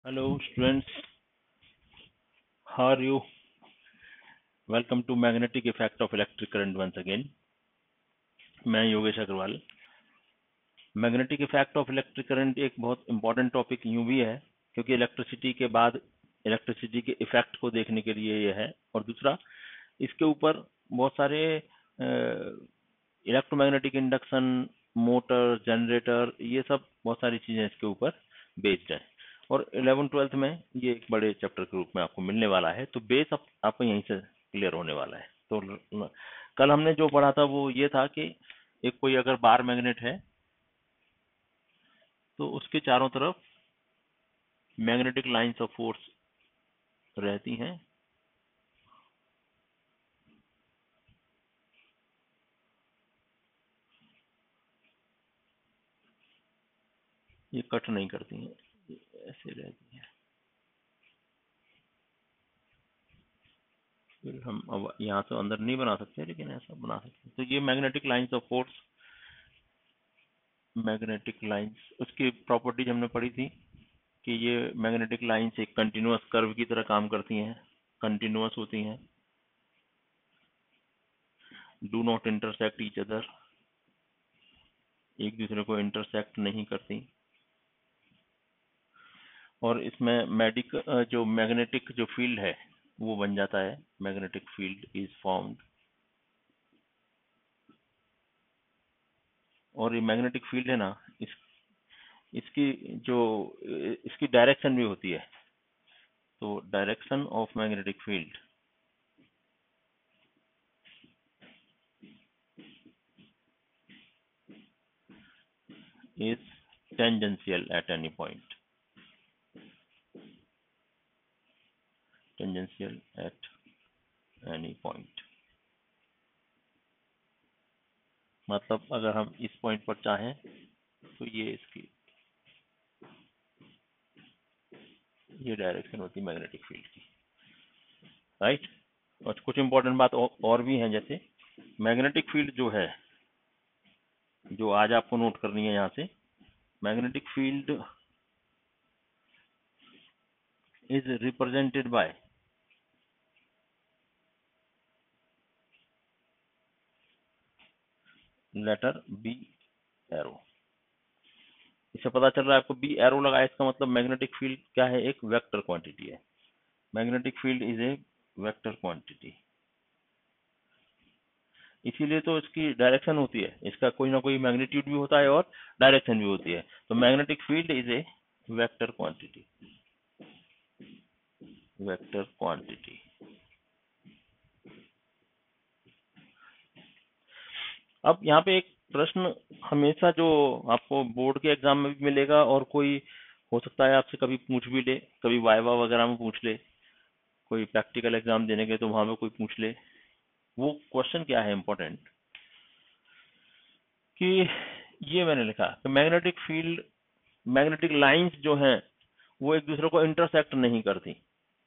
Hello, students. How are you? Welcome to Magnetic Effect of Electric Current once again. मैं Yogesh Agarwal. Magnetic effect of electric current एक बहुत important topic यूं भी है क्योंकि इलेक्ट्रिसिटी के बाद इलेक्ट्रिसिटी के इफेक्ट को देखने के लिए ये है, और दूसरा इसके ऊपर बहुत सारे इलेक्ट्रोमैग्नेटिक इंडक्शन, मोटर, जनरेटर, ये सब बहुत सारी चीजें इसके ऊपर बेस्ड है। और 11th-12th में ये एक बड़े चैप्टर के रूप में आपको मिलने वाला है, तो बेस आपको यहीं से क्लियर होने वाला है। तो कल हमने जो पढ़ा था वो ये था कि एक कोई अगर बार मैग्नेट है तो उसके चारों तरफ मैग्नेटिक लाइंस ऑफ फोर्स रहती हैं। ये कट नहीं करती हैं, ये ऐसे रहती हैं। फिर हम अब यहाँ से अंदर नहीं बना सकते, लेकिन ऐसा बना सकते हैं। तो ये magnetic lines of force, magnetic lines, उसकी प्रॉपर्टीज हमने पढ़ी थी कि ये मैग्नेटिक लाइंस एक कंटिन्यूअस कर्व की तरह काम करती हैं, कंटिन्यूअस होती हैं, do not intersect each other, एक दूसरे को इंटरसेक्ट नहीं करती। और इसमें जो मैग्नेटिक जो फील्ड है वो बन जाता है, मैग्नेटिक फील्ड इज फॉर्म्ड। और ये मैग्नेटिक फील्ड है ना, इसकी जो इसकी डायरेक्शन भी होती है। तो direction of magnetic field is tangential at any point, tangential at any point। मतलब अगर हम इस पॉइंट पर चाहें तो ये इसकी ये डायरेक्शन होती है मैग्नेटिक फील्ड की, राइट। और कुछ इंपॉर्टेंट बात और भी हैं, जैसे मैग्नेटिक फील्ड जो है, जो आज आपको नोट करनी है यहाँ से, magnetic field is represented by letter B arrow. इससे पता चल रहा है आपको, बी एरो लगाया, इसका मतलब मैग्नेटिक फील्ड क्या है, एक वेक्टर क्वांटिटी है। Magnetic field is a vector quantity, इसीलिए तो इसकी डायरेक्शन होती है, इसका कोई ना कोई मैग्नीट्यूड भी होता है और डायरेक्शन भी होती है। तो magnetic field is a vector quantity, vector quantity. अब यहाँ पे एक प्रश्न हमेशा जो आपको बोर्ड के एग्जाम में भी मिलेगा, और कोई हो सकता है आपसे कभी पूछ भी ले, कभी वाइवा वगैरह में पूछ ले, कोई प्रैक्टिकल एग्जाम देने के तो वहां पे कोई पूछ ले। वो क्वेश्चन क्या है इम्पोर्टेंट, कि ये मैंने लिखा कि मैग्नेटिक फील्ड, मैग्नेटिक लाइंस जो हैं वो एक दूसरे को इंटरसेक्ट नहीं करती।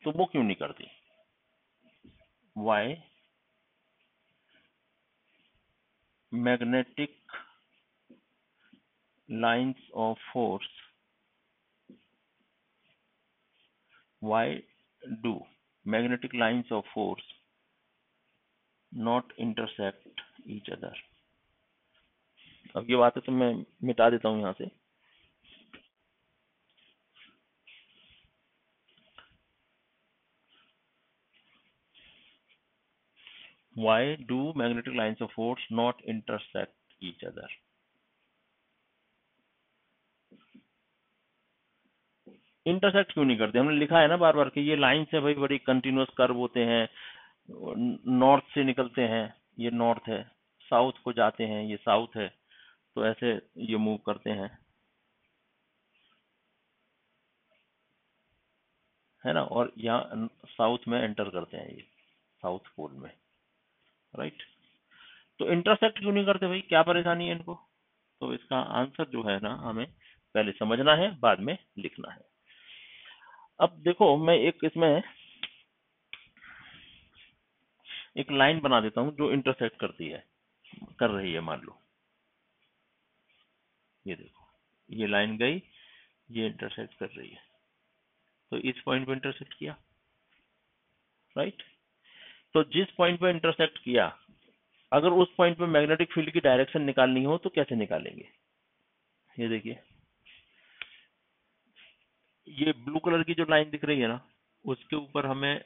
तो वो क्यों नहीं करती? Why magnetic lines of force, why do magnetic lines of force not intersect each other. अब ये बात है तो मैं मिटा देता हूं यहां से। Y do magnetic lines of force not intersect each other. Intersect क्यों नहीं करते? हमने लिखा है ना बार बार कि ये लाइन से भाई बड़ी कंटिन्यूअस कर्व होते हैं, नॉर्थ से निकलते हैं, ये नॉर्थ है, साउथ को जाते हैं, ये साउथ है, तो ऐसे ये मूव करते हैं, है ना। और यहाँ साउथ में एंटर करते हैं, ये साउथ पोल में, राइट। तो इंटरसेक्ट क्यों नहीं करते भाई, क्या परेशानी है इनको? तो इसका आंसर जो है ना, हमें पहले समझना है, बाद में लिखना है। अब देखो, मैं एक इसमें एक लाइन बना देता हूं जो इंटरसेक्ट करती है, कर रही है, मान लो ये देखो, ये लाइन गई, ये इंटरसेक्ट कर रही है, तो इस पॉइंट पे इंटरसेक्ट किया, राइट। तो जिस पॉइंट पे इंटरसेक्ट किया, अगर उस पॉइंट पे मैग्नेटिक फील्ड की डायरेक्शन निकालनी हो तो कैसे निकालेंगे? ये देखिए, ये ब्लू कलर की जो लाइन दिख रही है ना, उसके ऊपर हमें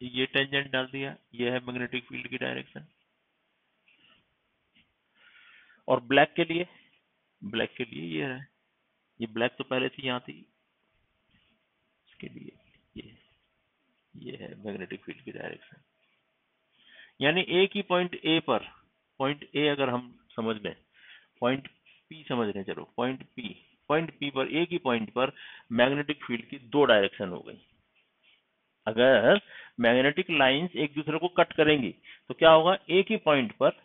ये टेंजेंट डाल दिया, ये है मैग्नेटिक फील्ड की डायरेक्शन। और ब्लैक के लिए, ये है, ये ब्लैक तो पहले से यहाँ थी, इसके लिए ये है मैग्नेटिक फील्ड की डायरेक्शन। यानी एक ही पॉइंट ए पर, पॉइंट ए अगर हम समझ लें, पॉइंट पी समझ लें, चलो पॉइंट पी पर, एक ही पॉइंट पर मैग्नेटिक फील्ड की दो डायरेक्शन हो गई। अगर मैग्नेटिक लाइंस एक दूसरे को कट करेंगी तो क्या होगा, एक ही पॉइंट पर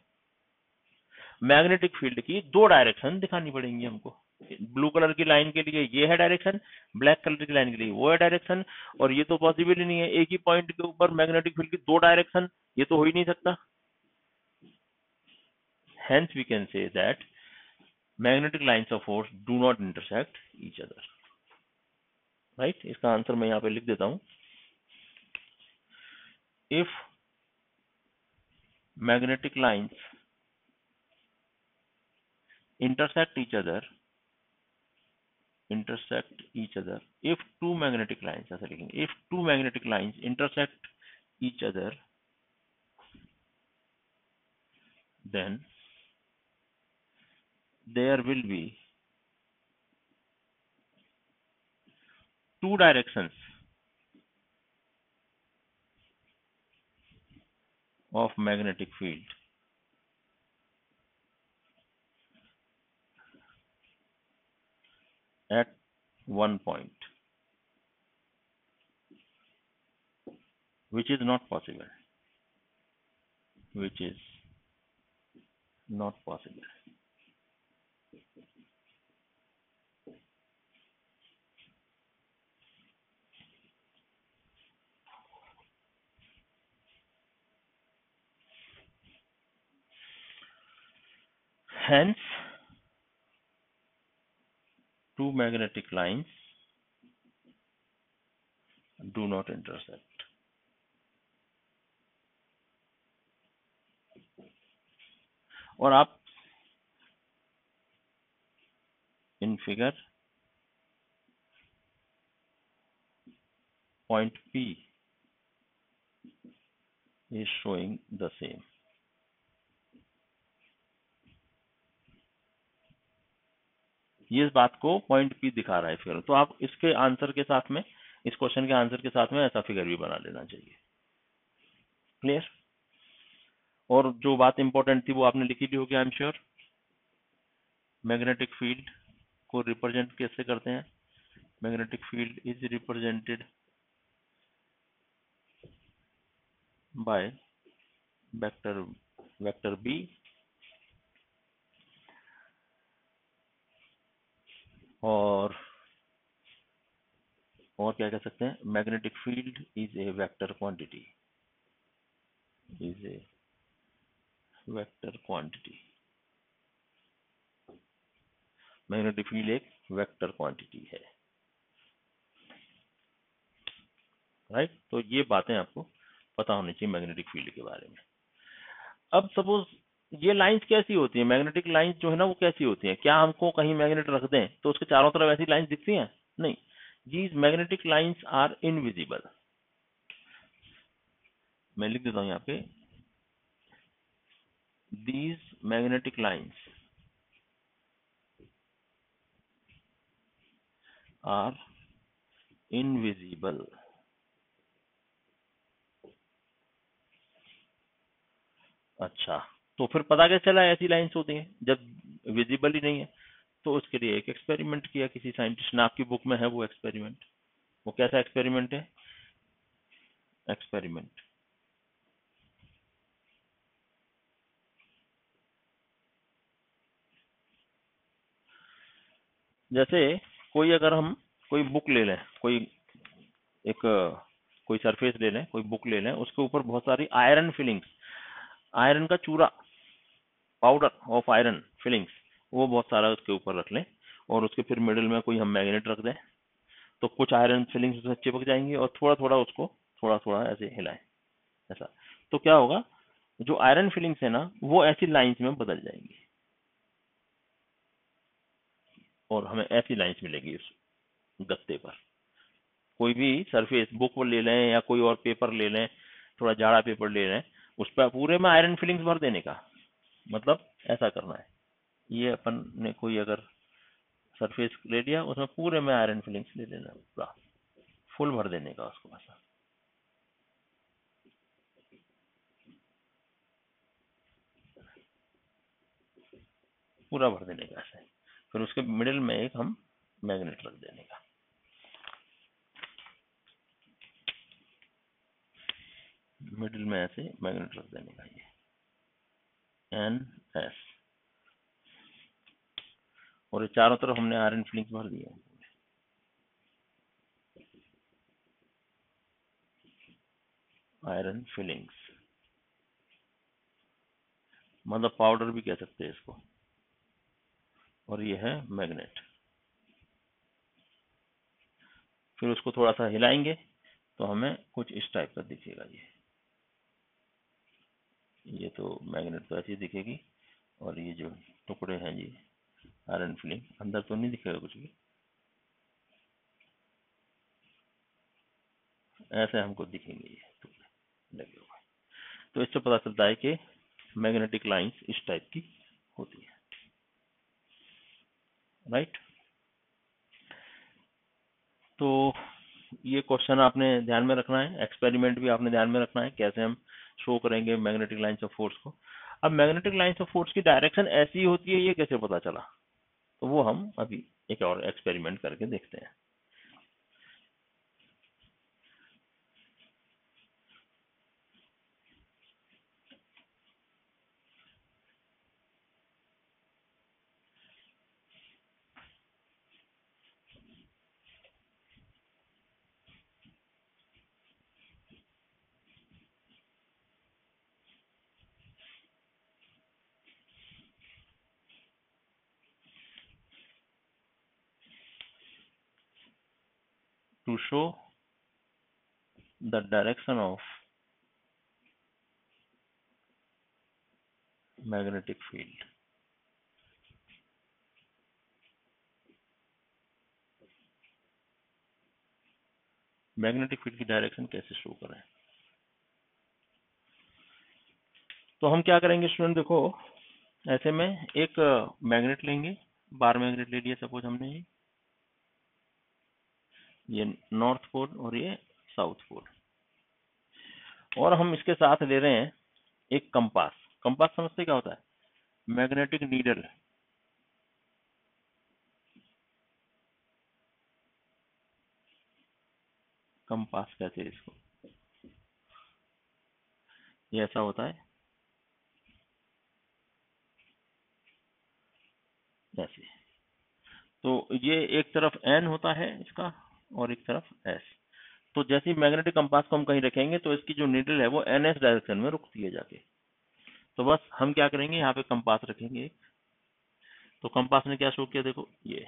मैग्नेटिक फील्ड की दो डायरेक्शन दिखानी पड़ेंगी हमको। ब्लू कलर की लाइन के लिए ये है डायरेक्शन, ब्लैक कलर की लाइन के लिए वो है डायरेक्शन। और ये तो पॉसिबल ही नहीं है, एक ही पॉइंट के ऊपर मैग्नेटिक फील्ड की दो डायरेक्शन, ये तो हो ही नहीं सकता। Hence we can say that magnetic lines of force do not intersect each other, right? इसका आंसर मैं यहाँ पे लिख देता हूँ। If magnetic lines intersect each other, if two magnetic lines, ऐसा लिखेंगे, if two magnetic lines intersect each other, then there will be two directions of magnetic field at one point, which is not possible, Hence two magnetic lines do not intersect. और आप in figure point P is showing the same. ये इस बात को point P दिखा रहा है figure. तो आप इसके आंसर के साथ में, इस क्वेश्चन के आंसर के साथ में ऐसा फिगर भी बना लेना चाहिए। क्लियर? और जो बात इंपॉर्टेंट थी वो आपने लिखी ली होगी, I am sure. Magnetic field को रिप्रेजेंट कैसे करते हैं? Magnetic field is represented by vector B और क्या कह सकते हैं, magnetic field is a vector quantity, magnetic field एक वेक्टर क्वांटिटी है, राइट। तो ये बातें आपको पता होनी चाहिए मैग्नेटिक फील्ड के बारे में। अब सपोज ये लाइंस कैसी होती है, मैग्नेटिक लाइंस जो है ना वो कैसी होती है? क्या हमको कहीं मैग्नेट रख दें तो उसके चारों तरफ ऐसी लाइंस दिखती हैं? नहीं, these magnetic lines are invisible. मैं लिख देता हूं यहाँ पे, these magnetic lines are invisible. अच्छा, तो फिर पता कैसे चला ऐसी लाइंस होती हैं जब विजिबल ही नहीं है? तो उसके लिए एक एक्सपेरिमेंट किया किसी साइंटिस्ट ने, आपकी बुक में है वो एक्सपेरिमेंट। वो कैसा एक्सपेरिमेंट है? एक्सपेरिमेंट जैसे अगर हम कोई बुक ले लें, कोई सरफेस ले लें, कोई बुक ले लें, उसके ऊपर बहुत सारी आयरन फिलिंग्स, आयरन का चूरा, पाउडर ऑफ आयरन फिलिंग्स, वो बहुत सारा उसके ऊपर रख लें और उसके फिर मिडिल में कोई हम मैग्नेट रख दें। तो कुछ आयरन फिलिंग्स उसमें चिपक जाएंगी और थोड़ा थोड़ा उसको थोड़ा थोड़ा ऐसे हिलाएं, ऐसा। तो क्या होगा, जो आयरन फिलिंग्स है ना वो ऐसी लाइंस में बदल जाएंगी और हमें ऐसी लाइंस मिलेगी उस गत्ते पर। कोई भी सरफेस बुक ले लें या कोई और पेपर ले लें, थोड़ा जाड़ा पेपर ले लें, उस पर पूरे में आयरन फिलिंग्स भर देने का, मतलब ऐसा करना है। ये अपन ने कोई अगर सरफेस ले लिया, उसमें पूरे में आयरन फिलिंग्स ले लेना, पूरा फुल भर देने का उसको, ऐसा। पूरा भर देने का ऐसे। फिर उसके मिडिल में एक हम मैग्नेट रख देने का, मिडिल में ऐसे मैग्नेट रख देने का, ये NS। और ये चारों तरफ हमने आयरन फिलिंग्स भर दिए। आयरन फिलिंग्स मतलब पाउडर भी कह सकते हैं इसको। और ये है मैग्नेट। फिर उसको थोड़ा सा हिलाएंगे तो हमें कुछ इस टाइप का दिखेगा। ये तो मैग्नेट तो ऐसी दिखेगी, और ये जो टुकड़े हैं जी आयरन फिलिंग, अंदर तो नहीं दिखेगा कुछ भी, ऐसे हमको दिखेंगे ये टुकड़े लगे हुए। तो इससे पता चलता है कि मैग्नेटिक लाइंस इस टाइप की होती है, राइट। तो ये क्वेश्चन आपने ध्यान में रखना है, एक्सपेरिमेंट भी आपने ध्यान में रखना है, कैसे हम शो करेंगे मैग्नेटिक लाइंस ऑफ फोर्स को। अब मैग्नेटिक लाइंस ऑफ फोर्स की डायरेक्शन ऐसी होती है, ये कैसे पता चला, तो वो हम अभी एक और एक्सपेरिमेंट करके देखते हैं। To show the direction of magnetic field. Magnetic field की डायरेक्शन कैसे शो करें, तो हम क्या करेंगे स्टूडेंट, देखो ऐसे में एक मैग्नेट लेंगे, बार मैग्नेट ले लिया सपोज हमने, ये नॉर्थ पोल और ये साउथ पोल, और हम इसके साथ ले रहे हैं एक कंपास। कंपास समझते क्या होता है, मैग्नेटिक नीडल। कंपास कहते हैं इसको, ये ऐसा होता है ऐसे। तो ये एक तरफ N होता है इसका और एक तरफ S। तो जैसे ही मैग्नेटिक कंपास को हम कहीं रखेंगे तो इसकी जो नीडल है वो NS डायरेक्शन में रुकती है जाके। तो बस हम क्या करेंगे, यहाँ पे कंपास रखेंगे, तो कंपास ने क्या शो किया, देखो ये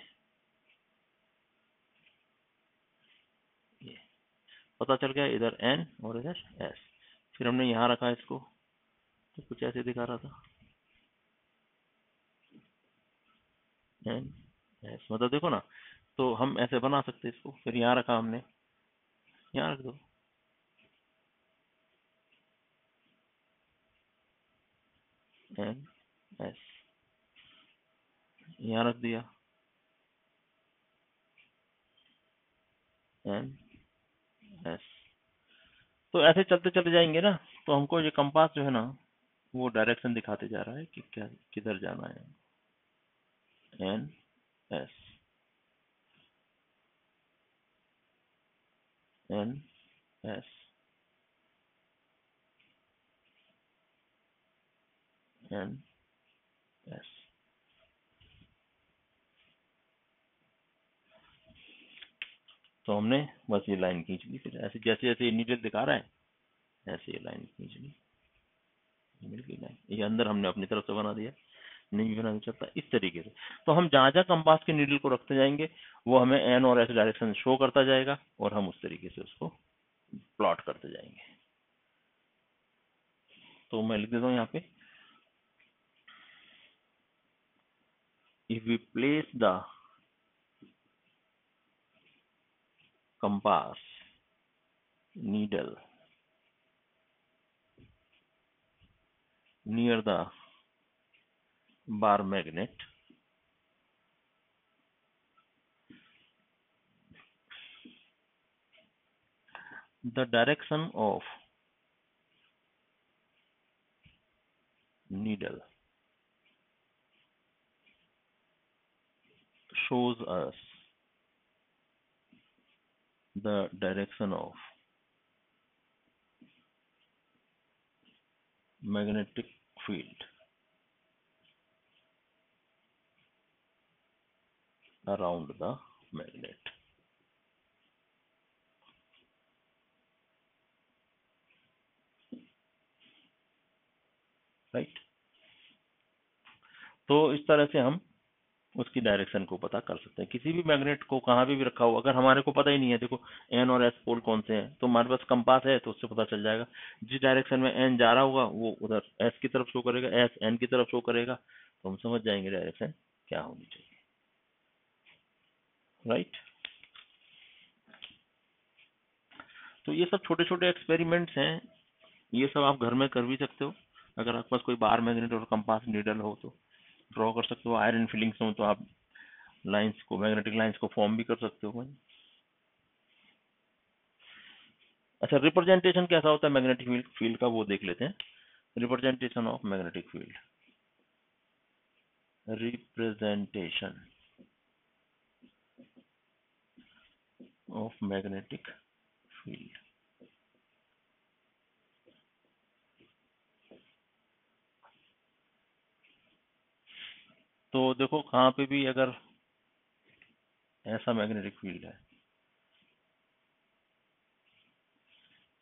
पता चल गया, इधर N और इधर S। फिर हमने यहाँ रखा इसको, तो कुछ ऐसे दिखा रहा था, N S, मतलब देखो ना, तो हम ऐसे बना सकते हैं इसको। फिर यहाँ रखा हमने, यहाँ रख दो, N S, यहाँ रख दिया N S। तो ऐसे चलते चले जाएंगे ना, तो हमको ये कंपास जो है ना वो डायरेक्शन दिखाते जा रहा है कि क्या किधर जाना है। N S N S N S। तो हमने बस ये लाइन खींच ली, फिर ऐसे जैसे जैसे नीडल दिखा रहा है ऐसे ये लाइन खींच ली, नीडल की लाइन, ये अंदर हमने अपनी तरफ से बना दिया। नहीं भी बना सकता इस तरीके से। तो हम जहां जहां कंपास के नीडल को रखते जाएंगे वो हमें एन और एस डायरेक्शन शो करता जाएगा और हम उस तरीके से उसको प्लॉट करते जाएंगे। तो मैं लिख देता हूँ यहाँ पे, if we place the compass needle near the bar magnet, the direction of needle shows us the direction of magnetic field around the magnet, right. तो इस तरह से हम उसकी डायरेक्शन को पता कर सकते हैं। किसी भी मैग्नेट को कहाँ भी रखा हो, अगर हमारे को पता ही नहीं है, देखो एन और एस पोल कौन से हैं, तो हमारे पास कंपास है तो उससे पता चल जाएगा। जिस डायरेक्शन में एन जा रहा होगा वो उधर एस की तरफ शो करेगा, एस एन की तरफ शो करेगा, तो हम समझ जाएंगे डायरेक्शन क्या होनी चाहिए, राइट। तो ये सब छोटे छोटे एक्सपेरिमेंट्स हैं, ये सब आप घर में कर भी सकते हो। अगर आपके पास कोई बार मैग्नेट और कंपास नीडल हो तो ड्रॉ कर सकते हो। आयरन फिलिंग्स हो तो आप लाइंस को, मैग्नेटिक लाइंस को फॉर्म भी कर सकते हो। अच्छा, रिप्रेजेंटेशन कैसा होता है मैग्नेटिक फील्ड का वो देख लेते हैं। Representation of magnetic field, representation of magnetic field. तो देखो कहाँ पे भी अगर ऐसा मैग्नेटिक फील्ड है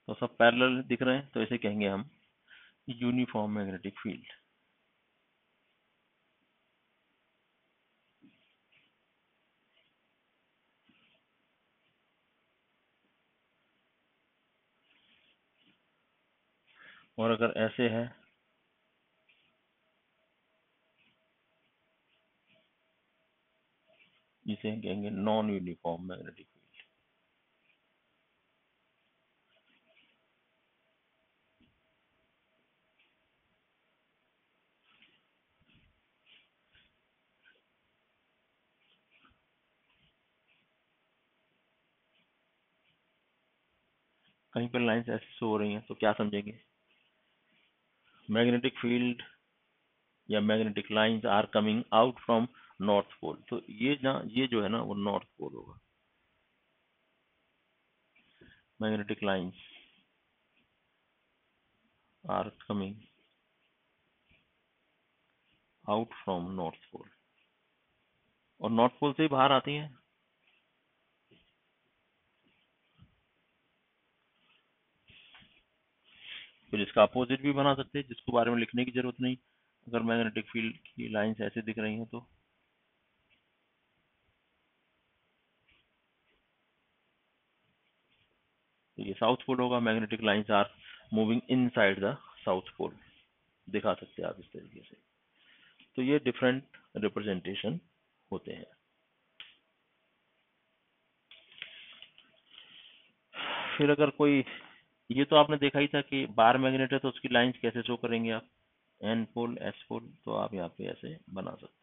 तो सब पैरेलल दिख रहे हैं, तो इसे कहेंगे हम यूनिफॉर्म मैग्नेटिक फील्ड। और अगर ऐसे है इसे कहेंगे नॉन यूनिफॉर्म मैग्नेटिक फील्ड। कहीं पर लाइंस ऐसे शो हो रही हैं तो क्या समझेंगे, मैग्नेटिक फील्ड या magnetic lines are coming out from north pole. तो ये ना, ये जो है ना वो नॉर्थ पोल होगा। Magnetic lines are coming out from north pole, और नॉर्थ पोल से ही बाहर आती हैं। फिर इसका अपोजिट भी बना सकते हैं जिसको बारे में लिखने की जरूरत नहीं। अगर मैग्नेटिक फील्ड की लाइंस ऐसे दिख रही हैं तो ये साउथ पोल होगा। Magnetic lines are moving inside the south pole, दिखा सकते हैं आप इस तरीके से। तो ये डिफरेंट रिप्रेजेंटेशन होते हैं। फिर अगर कोई, ये तो आपने देखा ही था कि बार मैग्नेट है तो उसकी लाइंस कैसे शो करेंगे आप, एन पोल एस पोल, तो आप यहाँ पे ऐसे बना सकते हैं।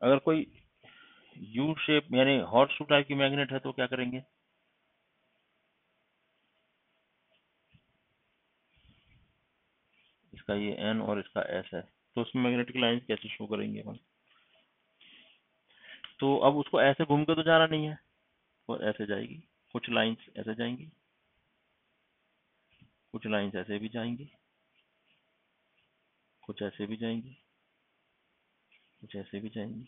अगर कोई यू शेप यानी हॉट शू टाइप की मैग्नेट है तो क्या करेंगे, इसका ये एन और इसका एस है, तो उसमें मैग्नेटिक लाइंस कैसे शो करेंगे हम। तो अब उसको ऐसे घूम के तो जाना नहीं है, और ऐसे जाएगी, कुछ लाइंस ऐसे जाएंगी, कुछ लाइंस ऐसे भी जाएंगी, कुछ ऐसे भी जाएंगी, कुछ ऐसे भी जाएंगी।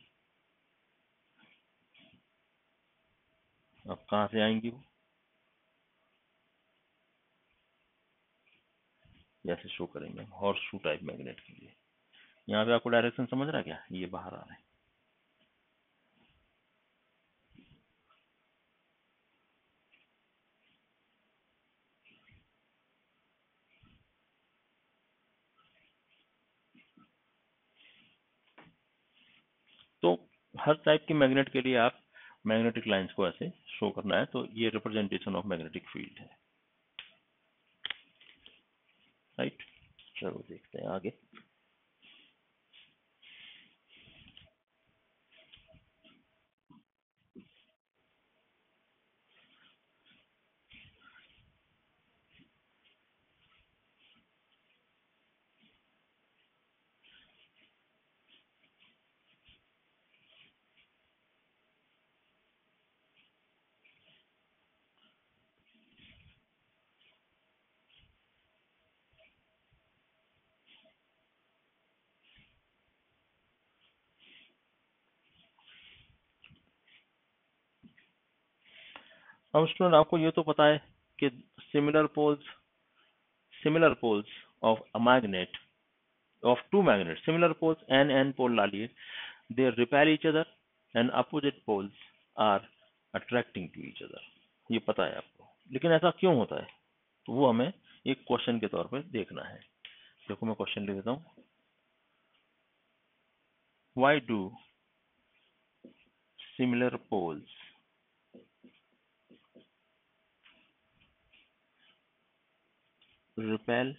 अब कहाँ से आएंगी वो, जैसे शो करेंगे हॉर्स शू टाइप मैग्नेट के लिए। यहाँ पे आपको डायरेक्शन समझ रहा है क्या, ये बाहर आ रहा है। तो हर टाइप के मैग्नेट के लिए आप मैग्नेटिक लाइंस को ऐसे शो करना है, तो ये रिप्रेजेंटेशन ऑफ मैग्नेटिक फील्ड है, राइट। चलो देखते हैं आगे। अब स्टूडेंट आपको ये तो पता है कि similar poles of a magnet, of two magnets, similar poles n pole ला लिए, they repel each other and opposite poles are attracting to each other, ये पता है आपको। लेकिन ऐसा क्यों होता है, तो वो हमें एक क्वेश्चन के तौर पर देखना है। देखो मैं क्वेश्चन लिख देता हूँ, why do similar poles repel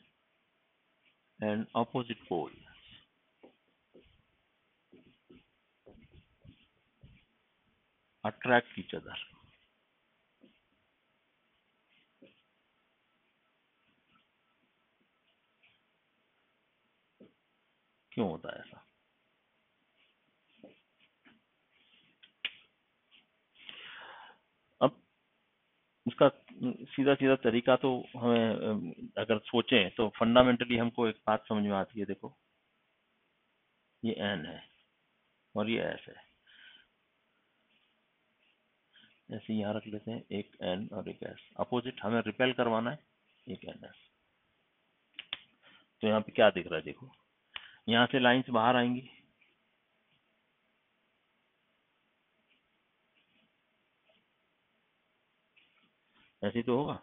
and opposite poles attract each other? क्यों होता है ऐसा? अब इसका सीधा सीधा तरीका तो हमें अगर सोचें तो फंडामेंटली हमको एक बात समझ में आती है। देखो ये एन है और ये एस है, ऐसे यहाँ रख लेते हैं, एक एन और एक एस, अपोजिट हमें रिपेल करवाना है, एक एन एस। तो यहाँ पे क्या दिख रहा है, देखो यहाँ से लाइंस बाहर आएंगी, ऐसे ही तो होगा।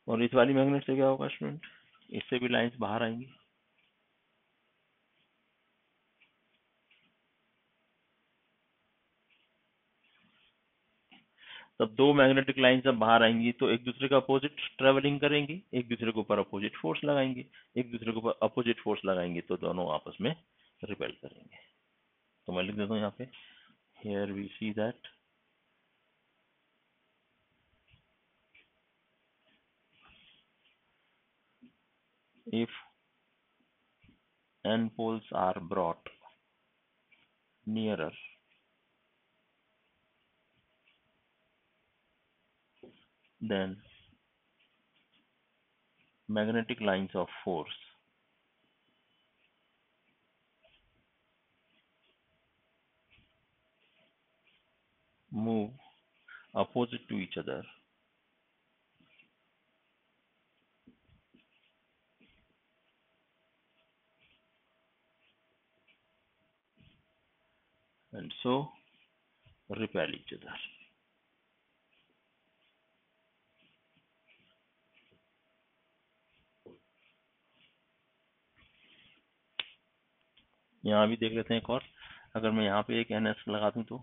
और इस वाली मैग्नेट से क्या होगा स्टूडेंट, इससे भी लाइंस बाहर आएंगी। तब दो मैग्नेटिक लाइन जब बाहर आएंगी तो एक दूसरे का अपोजिट ट्रेवलिंग करेंगी, एक दूसरे के ऊपर अपोजिट फोर्स लगाएंगी, एक दूसरे के ऊपर अपोजिट फोर्स लगाएंगी, तो दोनों आपस में रिपेल करेंगे। तो मैं लिख देता हूँ यहाँ पे, here we see that if n poles are brought nearer, then magnetic lines of force move opposite to each other and so repel each other। यहाँ भी देख लेते हैं एक और, अगर मैं यहाँ पे एक NS लगा दूं तो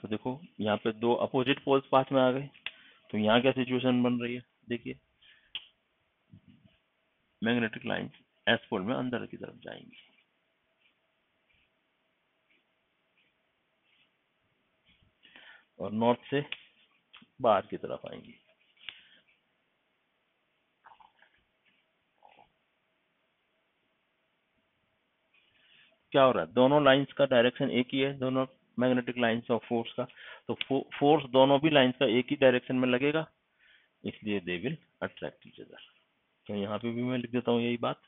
देखो यहाँ पे दो अपोजिट पोल्स पास में आ गए, तो यहाँ क्या सिचुएशन बन रही है, देखिए मैग्नेटिक लाइंस एस पोल में अंदर की तरफ जाएंगी और नॉर्थ से बाहर की तरफ आएंगी। क्या हो रहा है, दोनों लाइंस का डायरेक्शन एक ही है, दोनों मैग्नेटिक लाइंस ऑफ फोर्स का, तो फोर्स दोनों भी लाइंस का एक ही डायरेक्शन में लगेगा, इसलिए they will attract each other. तो यहाँ पे भी मैं लिख देता हूँ यही बात,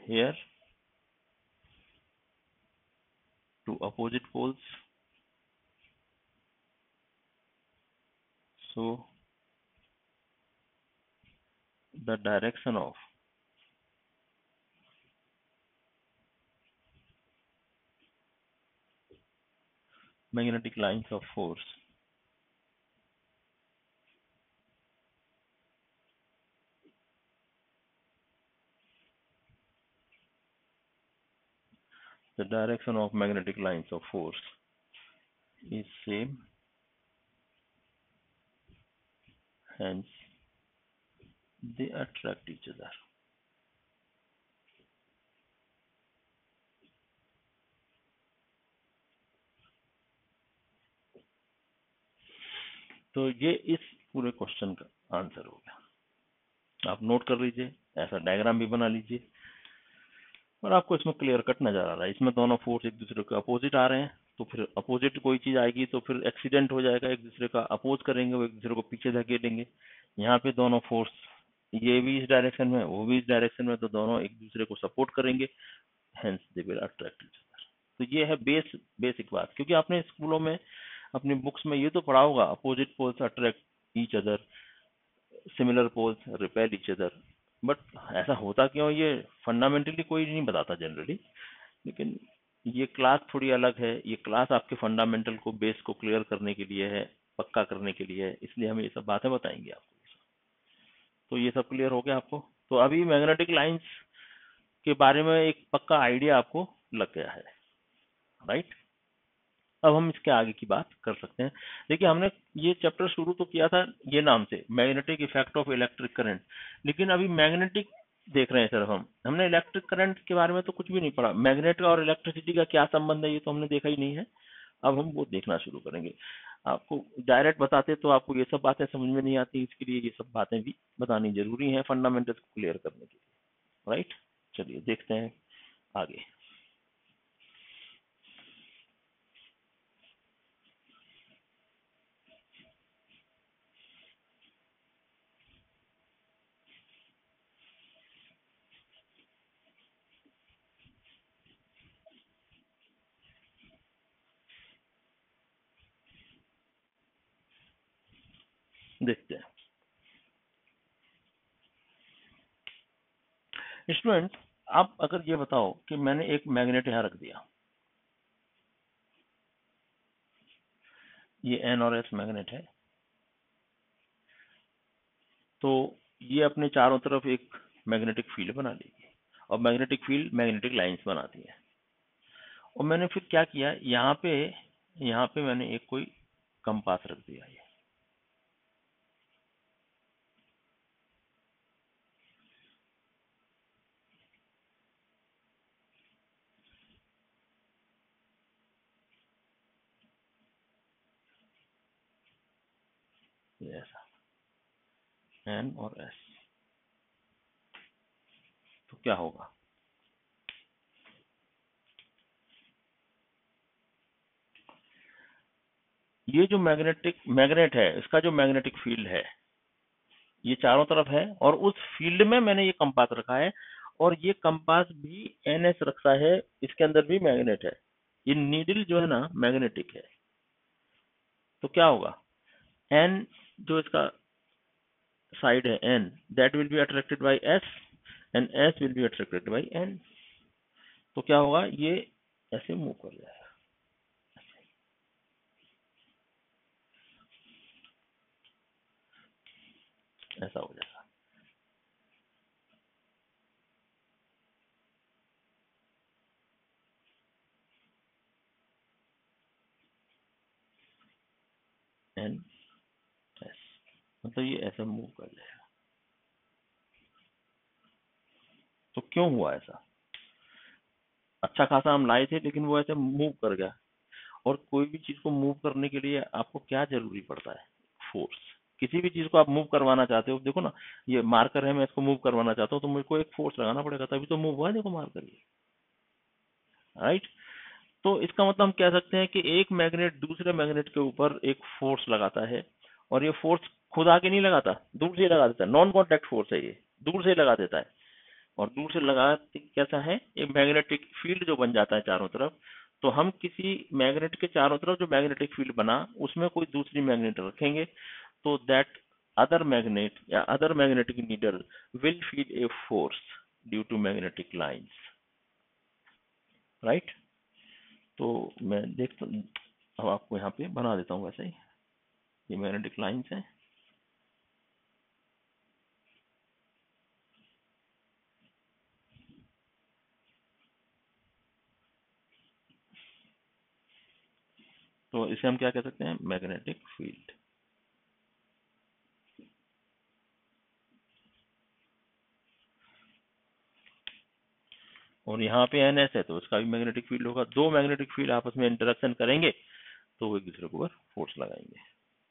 here two opposite poles So the direction of magnetic lines of force is same, hence they attract each other. तो ये इस पूरे क्वेश्चन का आंसर हो गया। आप नोट कर लीजिए, ऐसा डायग्राम भी बना लीजिए और आपको इसमें क्लियर कट नजर आ रहा है। इसमें दोनों फोर्स एक दूसरे के अपोजिट आ रहे हैं, तो फिर अपोजिट कोई चीज आएगी तो फिर एक्सीडेंट हो जाएगा, एक दूसरे का अपोज करेंगे, वो एक दूसरे को पीछे धकेलेंगे। यहाँ पे दोनों फोर्स, ये भी इस डायरेक्शन में, वो भी इस डायरेक्शन में, तो दोनों एक दूसरे को सपोर्ट करेंगे, hence they will attract each other. तो ये है बेसिक बात, क्योंकि आपने स्कूलों में अपनी बुक्स में ये तो पढ़ा होगा, opposite poles attract each other, similar poles repel each other, but ऐसा होता क्यों ये फंडामेंटली कोई नहीं बताता जनरली। लेकिन ये क्लास थोड़ी अलग है, ये क्लास आपके फंडामेंटल को, बेस को क्लियर करने के लिए है, पक्का करने के लिए है, इसलिए हम ये सब बातें बताएंगे आपको। तो ये सब क्लियर हो गया आपको। तो अभी मैग्नेटिक लाइंस के बारे में एक पक्का आइडिया आपको लग गया है, राइट। अब हम इसके आगे की बात कर सकते हैं। देखिए, हमने ये चैप्टर शुरू तो किया था ये नाम से, magnetic effect of electric current, लेकिन अभी मैग्नेटिक देख रहे हैं सिर्फ हमने इलेक्ट्रिक करंट के बारे में तो कुछ भी नहीं पढ़ा। मैग्नेट और इलेक्ट्रिसिटी का क्या संबंध है ये तो हमने देखा ही नहीं है, अब हम वो देखना शुरू करेंगे। आपको डायरेक्ट बताते तो आपको ये सब बातें समझ में नहीं आती, इसके लिए ये सब बातें भी बतानी जरूरी है फंडामेंटल्स को क्लियर करने के लिए, राइट। चलिए देखते हैं आगे। देखते हैं स्टूडेंट, आप अगर ये बताओ कि मैंने एक मैग्नेट यहां रख दिया, ये एन और एस मैग्नेट है, तो ये अपने चारों तरफ एक मैग्नेटिक फील्ड बना लेगी, और मैग्नेटिक फील्ड मैग्नेटिक लाइंस बनाती है। और मैंने फिर क्या किया, यहाँ पे मैंने एक कोई कंपास रख दिया, ये ऐसा एन और एस। तो क्या होगा, ये जो मैग्नेट है, इसका जो मैग्नेटिक फील्ड है ये चारों तरफ है, और उस फील्ड में मैंने ये कंपास रखा है, और ये कंपास भी एनएस रखता है, इसके अंदर भी मैग्नेट है, ये नीडल जो है ना मैग्नेटिक है। तो क्या होगा, एन जो इसका साइड है N, that will be attracted by S, and S will be attracted by N. तो क्या होगा, ये ऐसे मूव कर जाएगा, ऐसा हो जाएगा। एन एस, मतलब ये ऐसे मूव कर जाएगा। तो क्यों हुआ ऐसा, अच्छा खासा हम लाए थे लेकिन वो ऐसे मूव कर गया। और कोई भी चीज को मूव करने के लिए आपको क्या जरूरी पड़ता है, फोर्स। किसी भी चीज को आप मूव करवाना चाहते हो, देखो ना ये मार्कर है, मैं इसको मूव करवाना चाहता हूँ तो मेरे को एक फोर्स लगाना पड़ेगा, तभी तो मूव हुआ है, देखो मार्कर ये, राइट। तो इसका मतलब हम कह सकते हैं कि एक मैग्नेट दूसरे मैग्नेट के ऊपर एक फोर्स लगाता है, और ये फोर्स खुद आके नहीं लगाता, दूर से लगा देता है, नॉन कॉन्टेक्ट फोर्स है ये, दूर से लगा देता है। और दूर से लगा कैसा है, एक मैग्नेटिक फील्ड जो बन जाता है चारों तरफ। तो हम किसी मैग्नेट के चारों तरफ जो मैग्नेटिक फील्ड बना, उसमें कोई दूसरी मैग्नेट रखेंगे, so that other magnet या other magnetic needle will feel a force due to magnetic lines, right? तो मैं देखता हूँ, अब आपको यहाँ पे बना देता हूँ वैसे ही, ये मैग्नेटिक लाइंस हैं। तो इसे हम क्या कह सकते हैं, मैग्नेटिक फील्ड। और यहाँ पे NS है तो इसका भी मैग्नेटिक फील्ड होगा। दो मैग्नेटिक फील्ड आपस में इंटरेक्शन करेंगे तो वो एक दूसरे के ऊपर फोर्स लगाएंगे।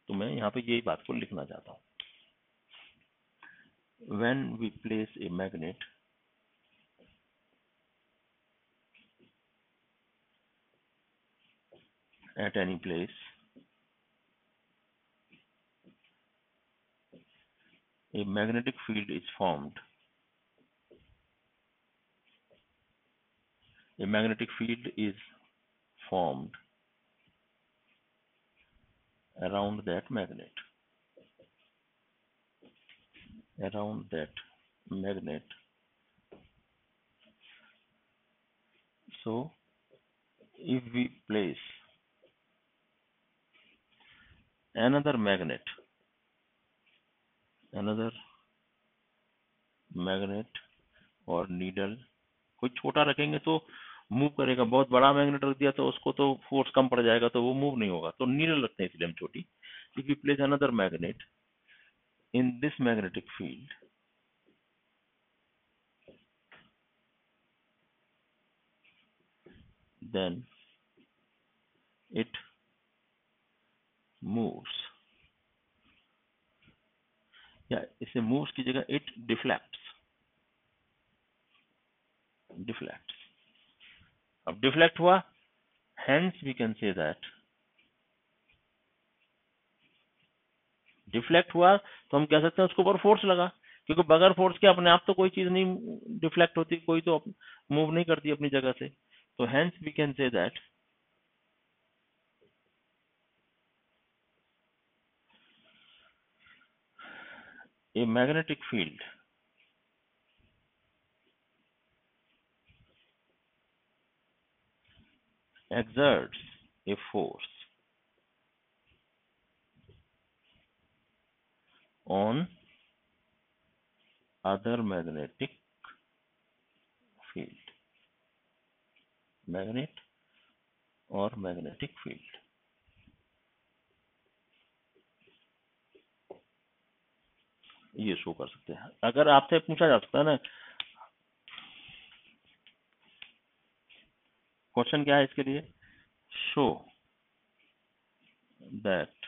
तो मैं यहाँ पे यही बात को लिखना चाहता हूँ। When we place a magnet at any place, a magnetic field is formed. A magnetic field is formed around that magnet. Around that magnet. So, if we place another magnet और नीडल, कोई छोटा रखेंगे तो move करेगा, बहुत बड़ा magnet रख दिया तो उसको तो फोर्स कम पड़ जाएगा तो वो मूव नहीं होगा, तो नीडल रखते हैं इसलिए हम छोटी। If you place another magnet in this magnetic field, then it moves, या इसे moves की जगह it deflects। अब डिफ्लेक्ट हुआ, hence we can say that deflect हुआ तो हम कह सकते हैं उसके ऊपर फोर्स लगा, क्योंकि बगैर फोर्स के अपने आप तो कोई चीज नहीं डिफ्लेक्ट होती, कोई तो मूव नहीं करती अपनी जगह से। तो hence we can say that a magnetic field exerts a force on other magnetic field, magnet और magnetic field। ये शो कर सकते हैं। अगर आपसे पूछा जा सकता है ना, क्वेश्चन क्या है इसके लिए, show that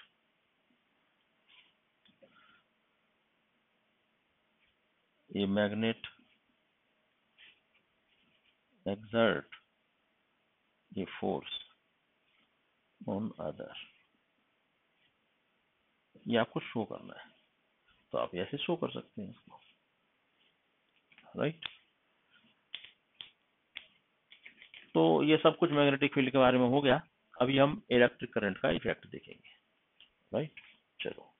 a magnet exert a force on other, ये आपको शो करना है, तो आप ऐसे शो कर सकते हैं इसको, राइट। तो ये सब कुछ मैग्नेटिक फील्ड के बारे में हो गया। अभी हम इलेक्ट्रिक करंट का इफेक्ट देखेंगे, राइट। चलो,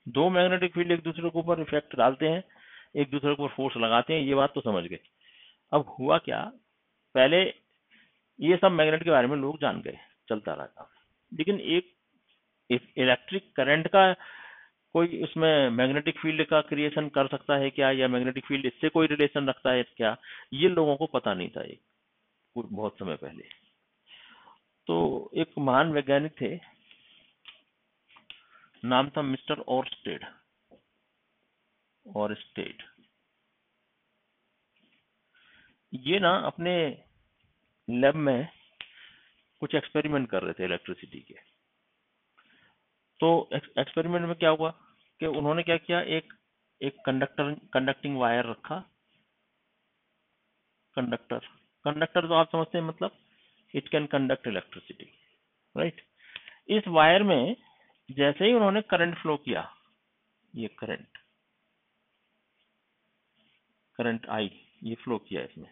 दो मैग्नेटिक फील्ड एक दूसरे के ऊपर इफेक्ट डालते हैं, एक दूसरे के ऊपर फोर्स लगाते हैं, ये बात तो समझ गए। अब हुआ क्या, पहले ये सब मैग्नेट के बारे में लोग जान गए, चलता रहा था, लेकिन एक इलेक्ट्रिक करंट का कोई उसमें मैग्नेटिक फील्ड का क्रिएशन कर सकता है क्या, या मैग्नेटिक फील्ड इससे कोई रिलेशन रखता है क्या, ये लोगों को पता नहीं था एक बहुत समय पहले। तो एक महान वैज्ञानिक थे, नाम था मिस्टर ऑरस्टेड। ये ना अपने लैब में कुछ एक्सपेरिमेंट कर रहे थे इलेक्ट्रिसिटी के। तो एक्सपेरिमेंट में क्या हुआ कि उन्होंने क्या किया, एक कंडक्टिंग वायर रखा। कंडक्टर तो आप समझते हैं, मतलब it can conduct electricity, right. इस वायर में जैसे ही उन्होंने करंट फ्लो किया, ये करंट आई, ये फ्लो किया इसमें,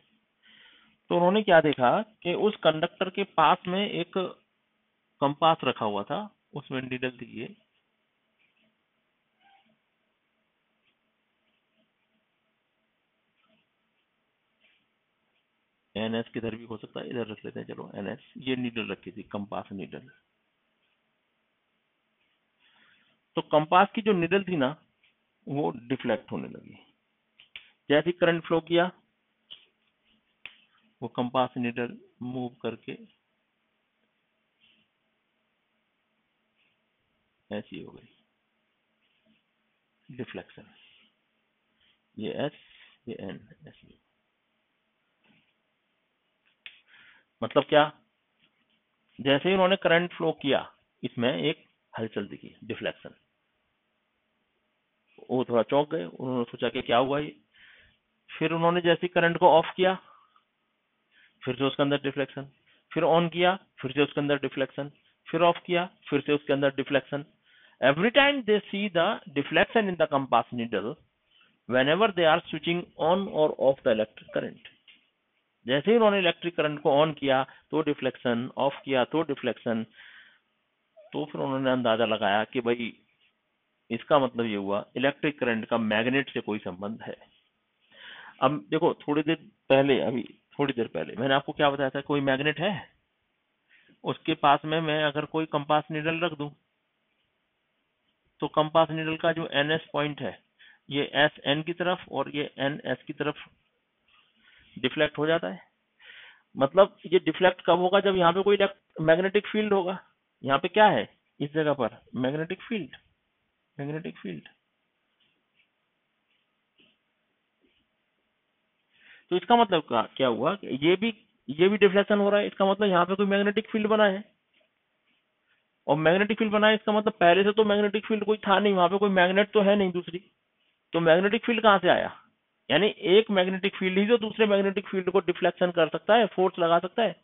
तो उन्होंने क्या देखा कि उस कंडक्टर के पास में एक कंपास रखा हुआ था, उसमें नीडल थी ये, एनएस किधर भी हो सकता है, इधर रख लेते हैं, चलो एनएस, ये नीडल रखी थी, कंपास नीडल। तो कंपास की जो नीडल थी ना, वो डिफ्लेक्ट होने लगी। जैसे ही करंट फ्लो किया, वो कंपास नीडल मूव करके ऐसी हो गई, डिफ्लेक्शन। ये एस, ये एन, ऐसी। मतलब क्या, जैसे ही उन्होंने करंट फ्लो किया, इसमें एक हलचल दिखी, डिफ्लेक्शन। वो थोड़ा चौंक गए, उन्होंने सोचा कि क्या हुआ ये। फिर उन्होंने जैसे ही करंट को ऑफ किया, फिर से उसके अंदर डिफ्लेक्शन, फिर ऑन किया, फिर से उसके अंदर डिफ्लेक्शन, फिर ऑफ किया, फिर से उसके अंदर deflection. Every time they see the deflection in the compass needle whenever they are switching on or off the electric current। जैसे ही उन्होंने इलेक्ट्रिक करंट को ऑन किया तो डिफ्लेक्शन, ऑफ किया तो डिफ्लेक्शन। तो फिर उन्होंने अंदाजा लगाया कि भाई इसका मतलब ये हुआ इलेक्ट्रिक करंट का मैग्नेट से कोई संबंध है। अब देखो, थोड़ी देर पहले, अभी थोड़ी देर पहले मैंने आपको क्या बताया था, कोई मैग्नेट है, उसके पास में मैं अगर कोई कंपास नीडल रख दूं, तो कंपास नीडल का जो एन एस पॉइंट है, ये एस एन की तरफ और ये एन एस की तरफ डिफ्लेक्ट हो जाता है। मतलब ये डिफ्लेक्ट कब होगा, जब यहाँ पे कोई मैग्नेटिक फील्ड होगा। यहाँ पे क्या है, इस जगह पर मैग्नेटिक फील्ड, मैग्नेटिक फील्ड। तो इसका मतलब क्या हुआ कि ये भी डिफ्लेक्शन हो रहा है, इसका मतलब यहाँ पे कोई मैग्नेटिक फील्ड बना है। और मैग्नेटिक फील्ड बना है, इसका मतलब पहले से तो मैग्नेटिक फील्ड कोई था नहीं, वहां पे कोई मैग्नेट तो है नहीं दूसरी। तो मैग्नेटिक फील्ड कहाँ से आया, यानी एक मैग्नेटिक फील्ड ही जो दूसरे मैग्नेटिक फील्ड को डिफ्लेक्शन कर सकता है, फोर्स लगा सकता है।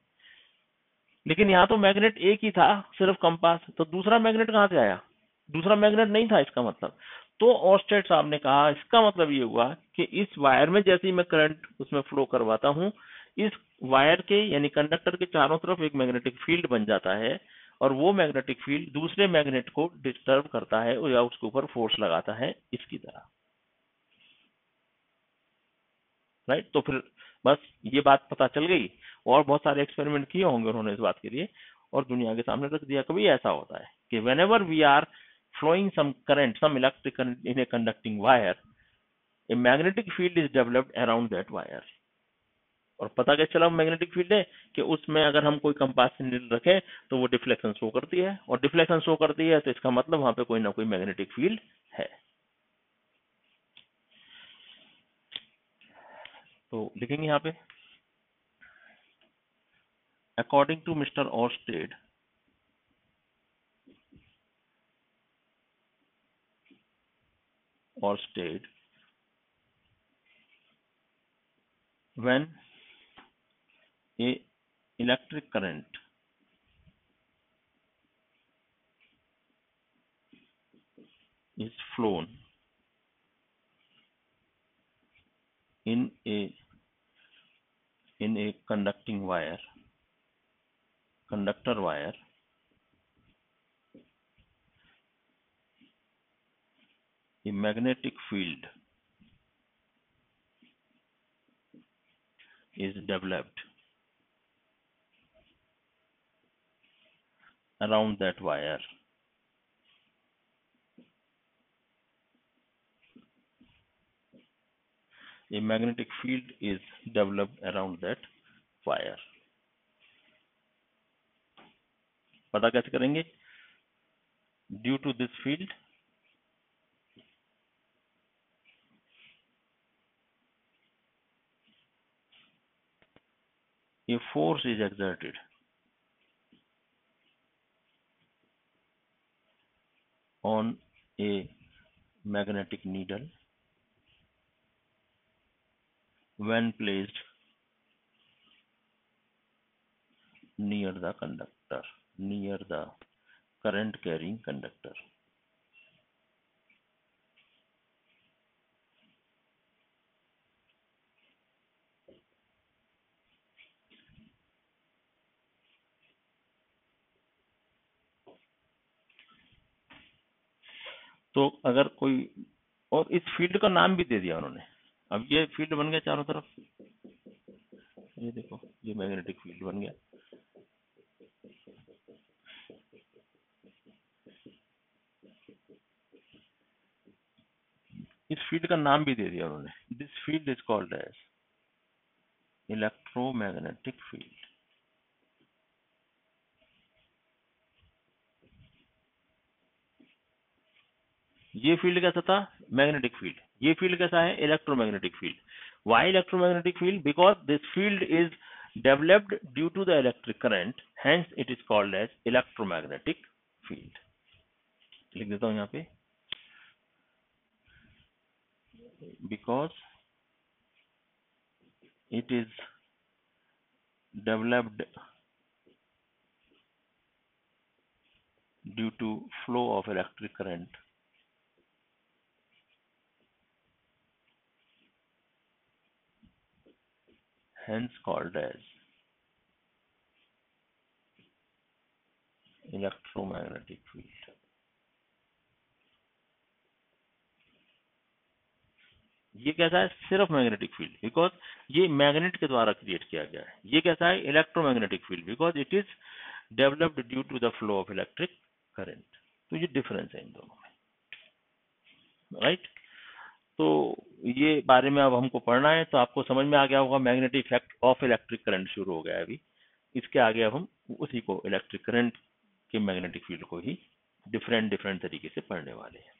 लेकिन यहाँ तो मैग्नेट एक ही था, सिर्फ कंपास, तो दूसरा मैग्नेट कहाँ से आया, दूसरा मैग्नेट नहीं था इसका मतलब। तो ऑर्स्टेड साहब ने कहा इसका मतलब ये हुआ कि इस वायर में जैसे ही मैं करंट उसमें फ्लो करवाता हूँ, इस वायर के यानी कंडक्टर के चारों तरफ एक मैग्नेटिक फील्ड बन जाता है, और वो मैग्नेटिक फील्ड दूसरे मैग्नेट को डिस्टर्ब करता है या उसके ऊपर फोर्स लगाता है, इसकी तरह। राइट, तो फिर बस ये बात पता चल गई। और बहुत सारे एक्सपेरिमेंट किए होंगे उन्होंने इस बात के लिए, और दुनिया के सामने रख दिया। कभी ऐसा होता है कि whenever we are flowing some current, some electric current in a conducting wire, a magnetic field is developed around that wire। और पता कैसे चला मैग्नेटिक फील्ड है, कि उसमें अगर हम कोई कंपास नीडल रखें तो वो डिफ्लेक्शन शो करती है, और डिफ्लेक्शन शो करती है तो इसका मतलब वहां पे कोई ना कोई मैग्नेटिक फील्ड है। तो लिखेंगे यहाँ पे, according to mister Oersted, when a electric current is flown in a conducting wire, conductor wire, a magnetic field is developed around that wire। A magnetic field is developed around that wire। पता कैसे करेंगे, due to this field a force is exerted on a magnetic needle when placed near the conductor, near the current carrying conductor. तो अगर कोई, और इस field का नाम भी दे दिया उन्होंने, अब ये फील्ड बन गया चारों तरफ, ये देखो ये मैग्नेटिक फील्ड बन गया। इस फील्ड का नाम भी दे दिया उन्होंने, this field is called as electromagnetic field. ये फील्ड कैसा था? Magnetic field. ये फील्ड कैसा है? Electromagnetic field. Why electromagnetic field? Because this field is developed due to the electric current, hence it is called as electromagnetic field. लिख देता हूं यहाँ पे, because it is developed due to flow of electric current, hence called as electromagnetic field। ये कैसा है? सिर्फ magnetic field, because ये मैग्नेट के द्वारा क्रिएट किया गया है। ये कैसा है? Electromagnetic field, because it is developed due to the flow of electric current. तो ये डिफरेंस है इन दोनों में, राइट? तो ये बारे में अब हमको पढ़ना है, तो आपको समझ में आ गया होगा magnetic effect of electric current शुरू हो गया है अभी। इसके आगे अब हम उसी को, इलेक्ट्रिक करंट के मैग्नेटिक फील्ड को ही डिफरेंट डिफरेंट तरीके से पढ़ने वाले हैं,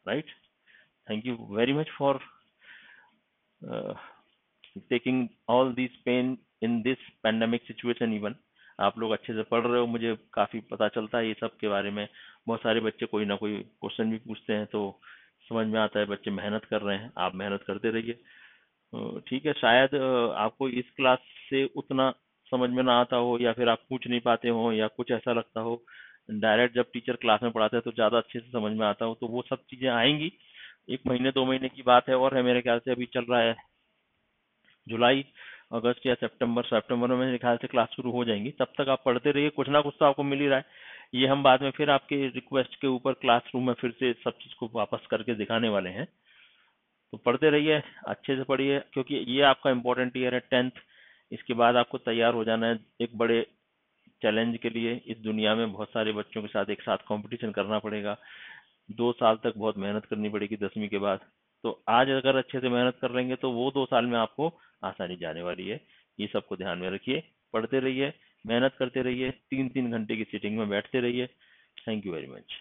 right? Thank you very much for taking all this pain in this pandemic situation. Even आप लोग अच्छे से पढ़ रहे हो, मुझे काफी पता चलता है ये सब के बारे में। बहुत सारे बच्चे कोई ना कोई क्वेश्चन भी पूछते हैं, तो समझ में आता है बच्चे मेहनत कर रहे हैं। आप मेहनत करते रहिए, ठीक है। शायद आपको इस क्लास से उतना समझ में ना आता हो, या फिर आप पूछ नहीं पाते हो, या कुछ ऐसा लगता हो। डायरेक्ट जब टीचर क्लास में पढ़ाते हैं तो ज्यादा अच्छे से समझ में आता हो, तो वो सब चीजें आएंगी। 1 महीने 2 महीने की बात है, और है मेरे ख्याल से अभी चल रहा है जुलाई, अगस्त या सितंबर। सितंबर में मेरे ख्याल से क्लास शुरू हो जाएंगी। तब तक आप पढ़ते रहिए, कुछ ना कुछ तो आपको मिल ही रहा है। ये हम बाद में फिर आपके रिक्वेस्ट के ऊपर क्लासरूम में फिर से सब चीज को वापस करके दिखाने वाले हैं। तो पढ़ते रहिए, अच्छे से पढ़िए, क्योंकि ये आपका इम्पोर्टेंट ईयर है, 10th। इसके बाद आपको तैयार हो जाना है एक बड़े चैलेंज के लिए। इस दुनिया में बहुत सारे बच्चों के साथ एक साथ कंपटीशन करना पड़ेगा। 2 साल तक बहुत मेहनत करनी पड़ेगी 10वीं के बाद। तो आज अगर अच्छे से मेहनत कर लेंगे तो वो 2 साल में आपको आसानी जाने वाली है। ये सबको ध्यान में रखिए, पढ़ते रहिए, मेहनत करते रहिए, 3-3 घंटे की सीटिंग में बैठते रहिए। Thank you very much.